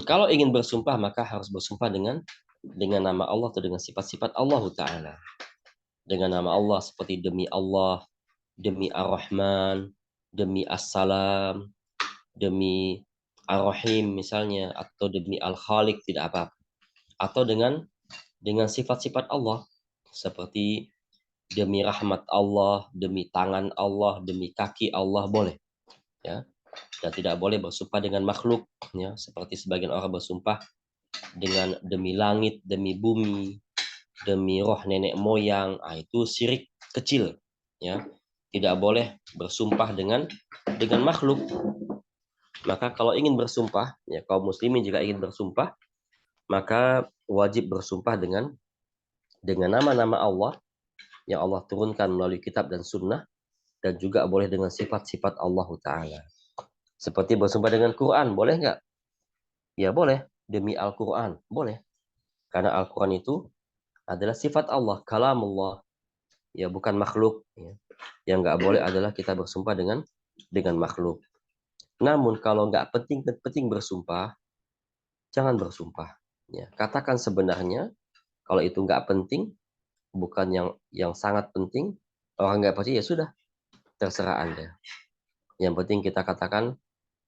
Kalau ingin bersumpah maka harus bersumpah dengan nama Allah atau dengan sifat-sifat Allah Ta'ala. Dengan nama Allah seperti demi Allah, demi Ar-Rahman, demi As-Salam, demi Ar-Rahim misalnya, atau demi Al-Khaliq, tidak apa-apa. Atau dengan sifat-sifat Allah seperti demi rahmat Allah, demi tangan Allah, demi kaki Allah, boleh. Ya. Dan tidak boleh bersumpah dengan makhluk, ya, seperti sebagian orang bersumpah dengan demi langit, demi bumi, demi roh nenek moyang. Itu syirik kecil, ya. Tidak boleh bersumpah dengan makhluk. Maka kalau ingin bersumpah, ya kaum muslimin jika ingin bersumpah, maka wajib bersumpah dengan nama-nama Allah yang Allah turunkan melalui kitab dan sunnah, dan juga boleh dengan sifat-sifat Allah Ta'ala. Seperti bersumpah dengan Quran, boleh nggak? Ya boleh, demi Al-Quran, boleh. Karena Al-Quran itu adalah sifat Allah, kalamullah, ya bukan makhluk. Ya. Yang nggak boleh adalah kita bersumpah dengan makhluk. Namun kalau nggak penting bersumpah, jangan bersumpah. Ya. Katakan sebenarnya, kalau itu nggak penting, bukan yang sangat penting, orang nggak percaya, ya sudah, terserah Anda. Yang penting kita katakan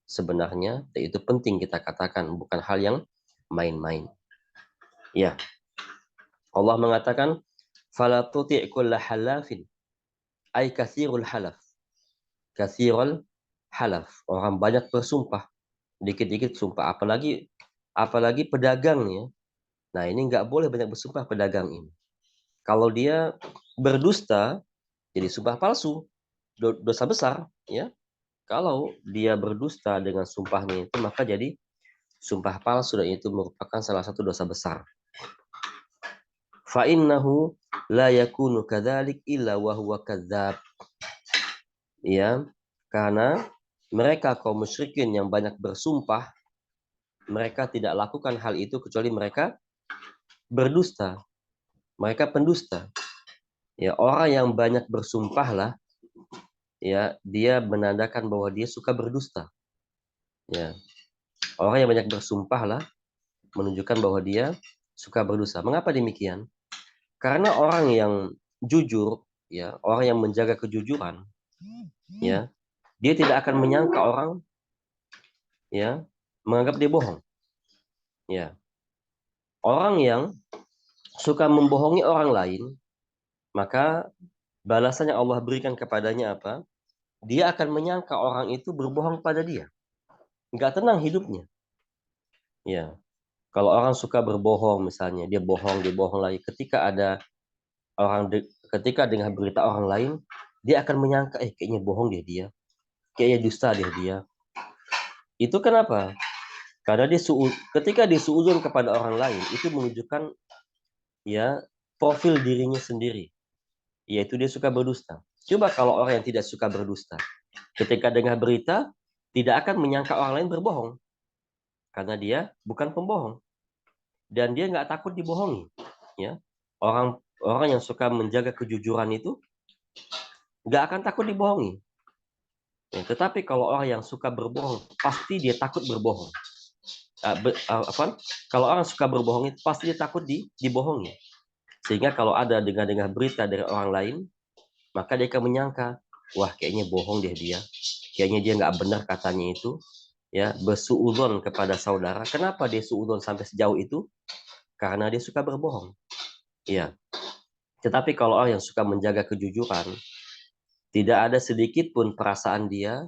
sebenarnya, itu penting kita katakan, bukan hal yang main-main. Ya. Allah mengatakan, fala tuti' kulla halafin, ay katsirul halaf. Katsirul halaf, orang banyak bersumpah, dikit-dikit sumpah, apalagi pedagang ya. Nah, ini nggak boleh banyak bersumpah pedagang ini. Kalau dia berdusta, jadi sumpah palsu, dosa besar ya. Kalau dia berdusta dengan sumpahnya itu, maka jadi sumpah palsu, dan itu merupakan salah satu dosa besar. Fa innahu la yakunu kadzalik illa wa huwa kadzdzab. Ya, karena mereka kaum musyrikin yang banyak bersumpah mereka tidak lakukan hal itu kecuali mereka berdusta. Mereka pendusta. Ya, orang yang banyak bersumpahlah, ya, dia menandakan bahwa dia suka berdusta. Ya, orang yang banyak bersumpahlah menunjukkan bahwa dia suka berdusta. Mengapa demikian? Karena orang yang jujur, ya, orang yang menjaga kejujuran, ya, dia tidak akan menyangka orang, ya, menganggap dia bohong. Ya, orang yang suka membohongi orang lain, maka balasan yang Allah berikan kepadanya apa? Dia akan menyangka orang itu berbohong pada dia. Nggak tenang hidupnya. Ya, kalau orang suka berbohong misalnya, dia bohong lagi. Ketika dengar berita orang lain, dia akan menyangka, kayaknya bohong dia. Kayaknya dusta dia. Itu kenapa? Karena ketika dia suudzon kepada orang lain, itu menunjukkan, ya, profil dirinya sendiri, yaitu dia suka berdusta. Coba kalau orang yang tidak suka berdusta, ketika dengar berita, tidak akan menyangka orang lain berbohong, karena dia bukan pembohong dan dia nggak takut dibohongi. Ya, orang yang suka menjaga kejujuran itu nggak akan takut dibohongi. Ya, tetapi kalau orang yang suka berbohong, pasti dia takut berbohong. Kalau orang suka berbohong itu pasti dia takut dibohongi. Sehingga kalau ada dengar berita dari orang lain, maka dia akan menyangka, wah, kayaknya bohong dia. Kayaknya dia nggak benar katanya itu. Ya, bersuudzon kepada saudara. Kenapa dia suudzon sampai sejauh itu? Karena dia suka berbohong. Ya. Tetapi kalau orang yang suka menjaga kejujuran, tidak ada sedikit pun perasaan dia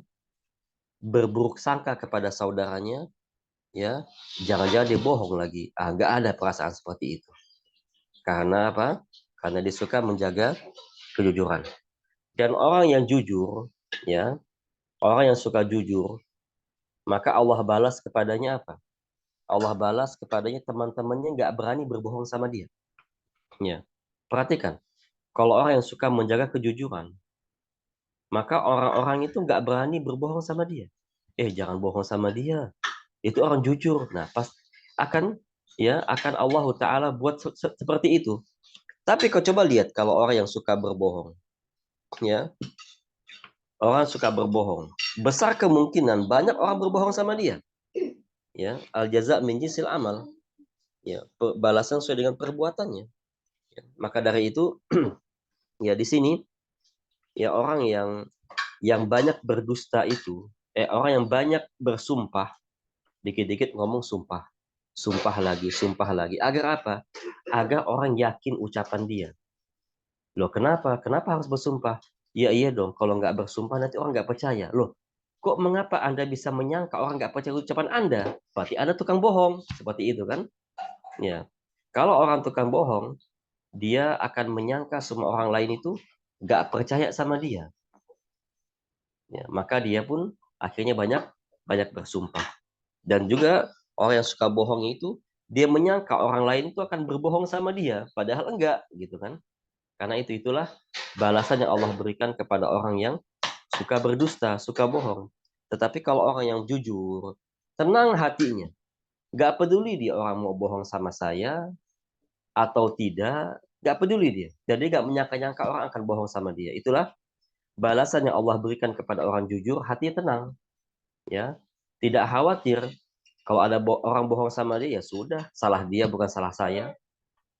berburuk sangka kepada saudaranya, ya, jangan-jangan dia bohong lagi. Nggak ada perasaan seperti itu. Karena apa? Karena dia suka menjaga kejujuran. Dan orang yang jujur, ya, orang yang suka jujur, maka Allah balas kepadanya apa? Allah balas kepadanya teman-temannya nggak berani berbohong sama dia. Ya. Perhatikan, kalau orang yang suka menjaga kejujuran, maka orang-orang itu nggak berani berbohong sama dia. Jangan bohong sama dia. Itu orang jujur. Nah, akan akan Allah Ta'ala buat seperti itu. Tapi kau coba lihat kalau orang yang suka berbohong, ya, orang suka berbohong, besar kemungkinan banyak orang berbohong sama dia. Ya, al jaza min jinsil amal. Ya, balasan sesuai dengan perbuatannya. Ya, maka dari itu, ya, di sini, ya, orang yang banyak berdusta itu, orang yang banyak bersumpah, dikit-dikit ngomong sumpah, sumpah lagi. Agar apa? Agar orang yakin ucapan dia. Loh, kenapa? Kenapa harus bersumpah? Ya, iya dong, kalau nggak bersumpah nanti orang nggak percaya. Loh, kok mengapa Anda bisa menyangka orang nggak percaya ucapan Anda? Berarti Anda tukang bohong. Seperti itu kan? Ya. Kalau orang tukang bohong, dia akan menyangka semua orang lain itu nggak percaya sama dia. Ya, maka dia pun akhirnya banyak bersumpah. Dan juga orang yang suka bohong itu, dia menyangka orang lain itu akan berbohong sama dia, padahal enggak, gitu kan? Karena itulah balasan yang Allah berikan kepada orang yang suka berdusta, suka bohong. Tetapi kalau orang yang jujur, tenang hatinya, nggak peduli dia orang mau bohong sama saya atau tidak, nggak peduli dia. Jadi nggak menyangka-nyangka orang akan bohong sama dia. Itulah balasan yang Allah berikan kepada orang jujur, hatinya tenang, ya, tidak khawatir. Kalau ada orang bohong sama dia, ya sudah, salah dia bukan salah saya.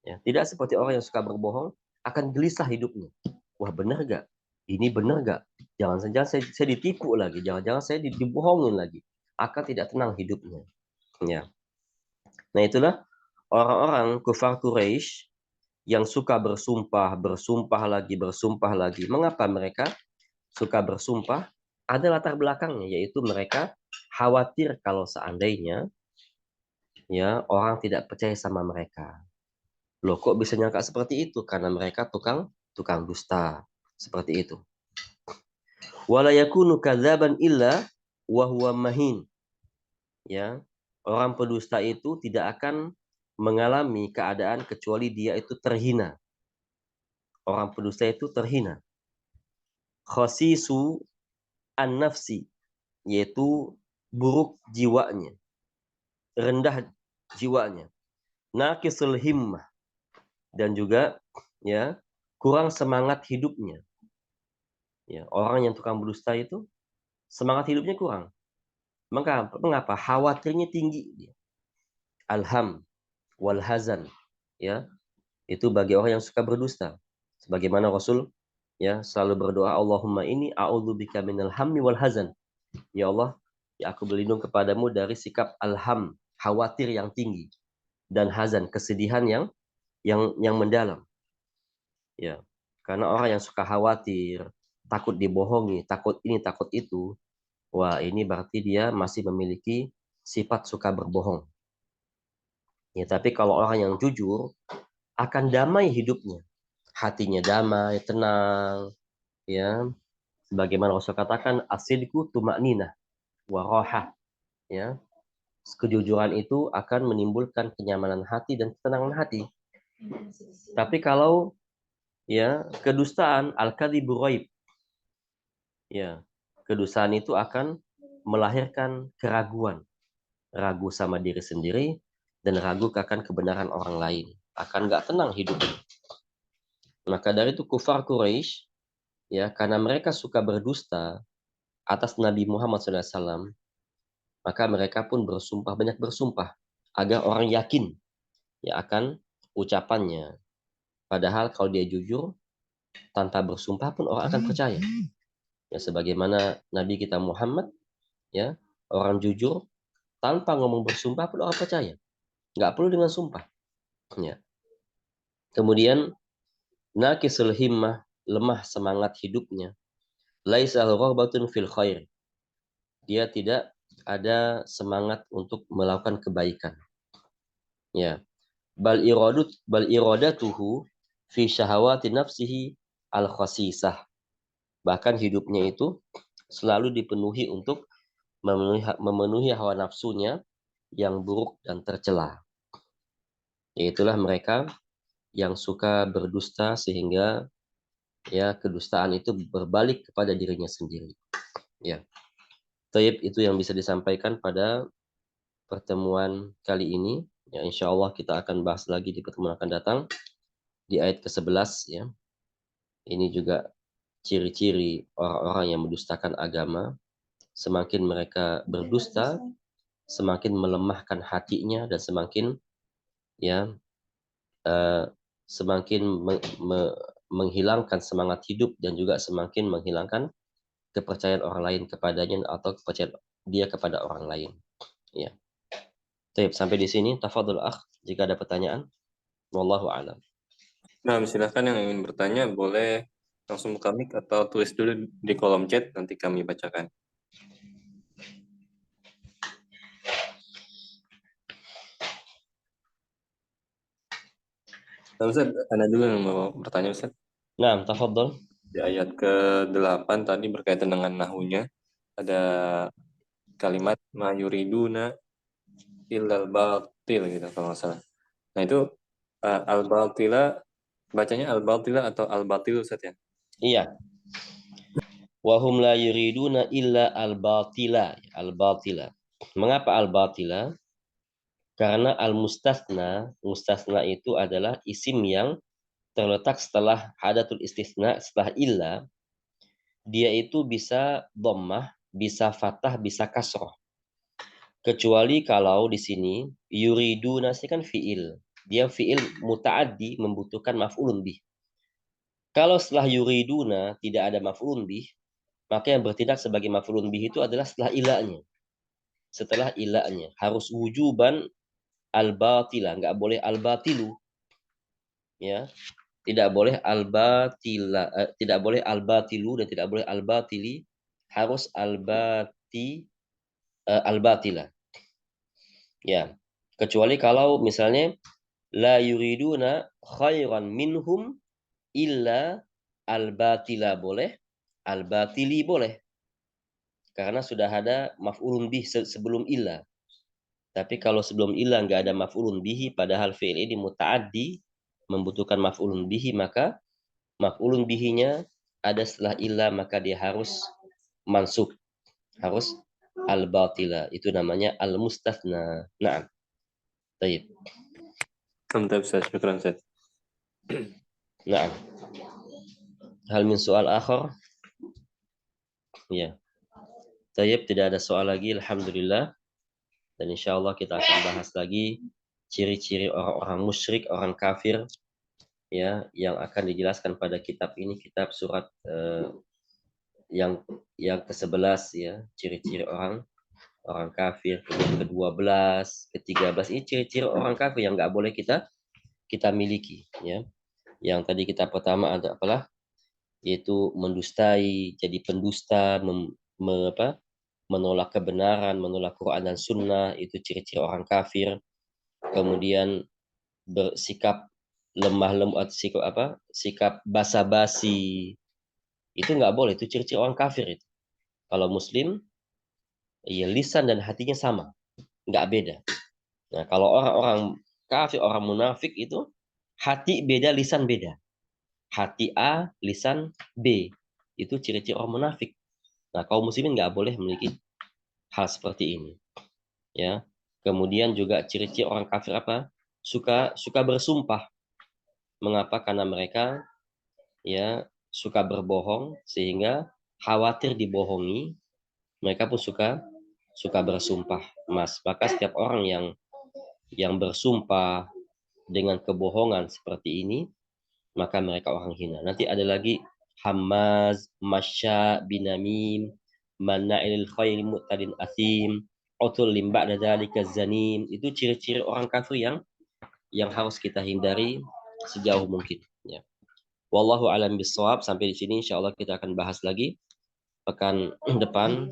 Ya, tidak seperti orang yang suka berbohong, akan gelisah hidupnya. Wah, benar gak? Ini benar gak? Jangan-jangan saya ditipu lagi, jangan-jangan saya dibohongin lagi. Akan tidak tenang hidupnya. Ya. Nah, itulah orang-orang kufar Quraisy yang suka bersumpah lagi. Mengapa mereka suka bersumpah? Ada latar belakangnya, yaitu mereka khawatir kalau seandainya, ya, orang tidak percaya sama mereka. Loh, kok bisa nyangka seperti itu? Karena mereka tukang dusta. Seperti itu. Wala yakunu kadzaban illa wa huwa mahin. Ya. Orang pendusta itu tidak akan mengalami keadaan kecuali dia itu terhina. Orang pendusta itu terhina. Khasisu an-nafsi, yaitu buruk jiwanya. rendah jiwanya. Naqisul himmah, dan juga ya kurang semangat hidupnya. Ya, orang yang tukang berdusta itu semangat hidupnya kurang. Mengapa? Khawatirnya tinggi dia. Alham wal hazan, ya, itu bagi orang yang suka berdusta. Sebagaimana Rasul ya selalu berdoa, Allahumma ini a'udzubika minal hammi wal hazan. Ya Allah, ya aku berlindung kepadamu dari sikap alham, khawatir yang tinggi, dan hazan, kesedihan yang mendalam. Ya, karena orang yang suka khawatir, takut dibohongi, takut ini, takut itu, wah ini berarti dia masih memiliki sifat suka berbohong. Ya, tapi kalau orang yang jujur, akan damai hidupnya. Hatinya damai, tenang, ya. Sebagaimana Rasul katakan, asidku tuma'ninah wa rohah, ya. Kejujuran itu akan menimbulkan kenyamanan hati dan ketenangan hati. Tapi kalau ya kedustaan, al-kadzibu ghaib, ya, kedustaan itu akan melahirkan keraguan, ragu sama diri sendiri dan ragu akan kebenaran orang lain, akan nggak tenang hidupnya. Maka dari itu kufar Quraisy, ya, karena mereka suka berdusta atas Nabi Muhammad SAW, maka mereka pun bersumpah, banyak bersumpah agar orang yakin ya akan ucapannya. Padahal kalau dia jujur tanpa bersumpah pun orang akan percaya. Ya, sebagaimana Nabi kita Muhammad, ya, orang jujur tanpa ngomong bersumpah pun orang percaya. Nggak perlu dengan sumpah. Ya. Kemudian naqisul himmah, lemah semangat hidupnya. Laisa raghabatun fil khair. Dia tidak ada semangat untuk melakukan kebaikan. Ya. Bal iradatuhu fi syahawati nafsihi al khasisah. Bahkan hidupnya itu selalu dipenuhi untuk memenuhi hawa nafsunya yang buruk dan tercela. Itulah mereka yang suka berdusta sehingga ya kedustaan itu berbalik kepada dirinya sendiri. Ya. Taib, itu yang bisa disampaikan pada pertemuan kali ini. Ya, insya Allah kita akan bahas lagi di pertemuan akan datang di ayat ke-11, ya. Ini juga ciri-ciri orang-orang yang mendustakan agama. Semakin mereka berdusta, semakin melemahkan hatinya dan semakin ya semakin menghilangkan semangat hidup dan juga semakin menghilangkan kepercayaan orang lain kepadanya atau kepercayaan dia kepada orang lain. Ya. Baik, sampai di sini. Tafadhol akh, jika ada pertanyaan. Wallahu a'lam. Nah, silakan yang ingin bertanya boleh langsung buka mic atau tulis dulu di kolom chat, nanti kami bacakan. Nah, Ustaz, ada juga yang mau bertanya, Ustaz. Nah, tafadhol. Di ayat ke-8 tadi berkaitan dengan nahunya, ada kalimat ma yuriduna illal batil gitu kalau nggak salah. Nah, itu al-batila, bacanya al-batila atau al-batil, Ustaz ya? Iya. Wahum la yuriduna illa al-batila. Al-batila. Mengapa al-batila? Karena al-mustasna, mustasna itu adalah isim yang terletak setelah hadatul istisna, setelah illa. Dia itu bisa dhammah, bisa fathah, bisa kasroh. Kecuali kalau di sini yuriduna sih kan fiil. Dia fiil muta'addi, membutuhkan maf'ulun bih. Kalau setelah yuriduna tidak ada maf'ulun bih, maka yang bertindak sebagai maf'ulun bih itu adalah setelah ilahnya. Setelah ilahnya harus wujuban al-batila, nggak boleh al-batilu. Ya, tidak boleh al-batila, tidak boleh al-batilu dan tidak boleh al-batili, harus al-batila. Ya, kecuali kalau misalnya la yuriduna khairan minhum illa al-batila boleh, al-batili boleh. Karena sudah ada maf'ulun bih sebelum illa. Tapi kalau sebelum illa nggak ada maf'ulun bihi, padahal fi'il ini muta'addi, membutuhkan maf'ulun bihi, maka maf'ulun bihinya ada setelah illa, maka dia harus mansub. Harus al-batila. Itu namanya al-mustathna. Nah, baik. Mantap Ustaz, syukran Ustaz. Nah, hal min soal akhir? Ya. Tayyib, tidak ada soal lagi, alhamdulillah. Dan insya Allah kita akan bahas lagi ciri-ciri orang-orang musyrik, orang kafir, ya, yang akan dijelaskan pada kitab ini, kitab surat yang ke-11, ya, ciri-ciri orang kafir. Kemudian ke-12, ke-13, ini ciri-ciri orang kafir yang nggak boleh kita miliki, ya. Yang tadi kita pertama ada apalah, yaitu mendustai, jadi pendusta, menolak kebenaran, menolak Quran dan Sunnah, itu ciri-ciri orang kafir. Kemudian bersikap lemah lembut, sikap basa-basi, itu nggak boleh, itu ciri-ciri orang kafir itu. Kalau Muslim, ya lisan dan hatinya sama, nggak beda. Nah, kalau orang-orang kafir, orang munafik itu hati beda, lisan beda. Hati A, lisan B. Itu ciri-ciri orang munafik. Nah, kaum muslimin nggak boleh memiliki hal seperti ini. Ya. Kemudian juga ciri-ciri orang kafir apa? Suka bersumpah. Mengapa? Karena mereka ya suka berbohong sehingga khawatir dibohongi. Mereka pun suka bersumpah, Mas. Maka setiap orang yang bersumpah dengan kebohongan seperti ini, maka mereka orang hina. Nanti ada lagi Hamaz, Masya, Binamim, Mana'il Khairi Mu'tadin Athim, Utul Limba Dzalika Zanim. Itu ciri-ciri orang kafir yang harus kita hindari sejauh mungkin, ya. Wallahu alam bisawab. Sampai di sini insyaallah kita akan bahas lagi pekan depan.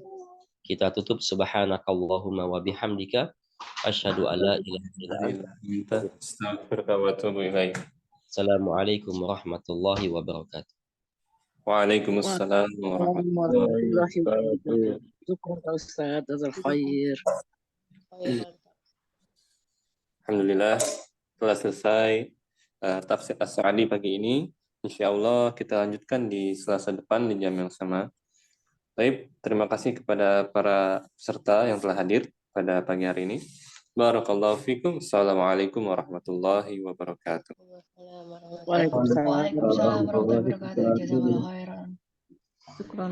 Kita tutup subhanakallahumma wa bihamdika asyhadu alla ilaha illa anta. Astaghfiruka wa atubu ilaik. Assalamualaikum warahmatullahi wabarakatuh. Waalaikumsalam warahmatullahi warahmatullahi wabarakatuh. wabarakatuh. Syukran Ustaz, jazal khair. Alhamdulillah telah selesai tafsir As-Sa'di pagi ini. Insya Allah kita lanjutkan di Selasa depan di jam yang sama. Baik, terima kasih kepada para peserta yang telah hadir pada pagi hari ini. Barakallahu fikum. Assalamualaikum warahmatullahi wabarakatuh. Waalaikumsalam Waalaikumsalam warahmatullahi wabarakatuh. Jazakallahu khairan. Syukran.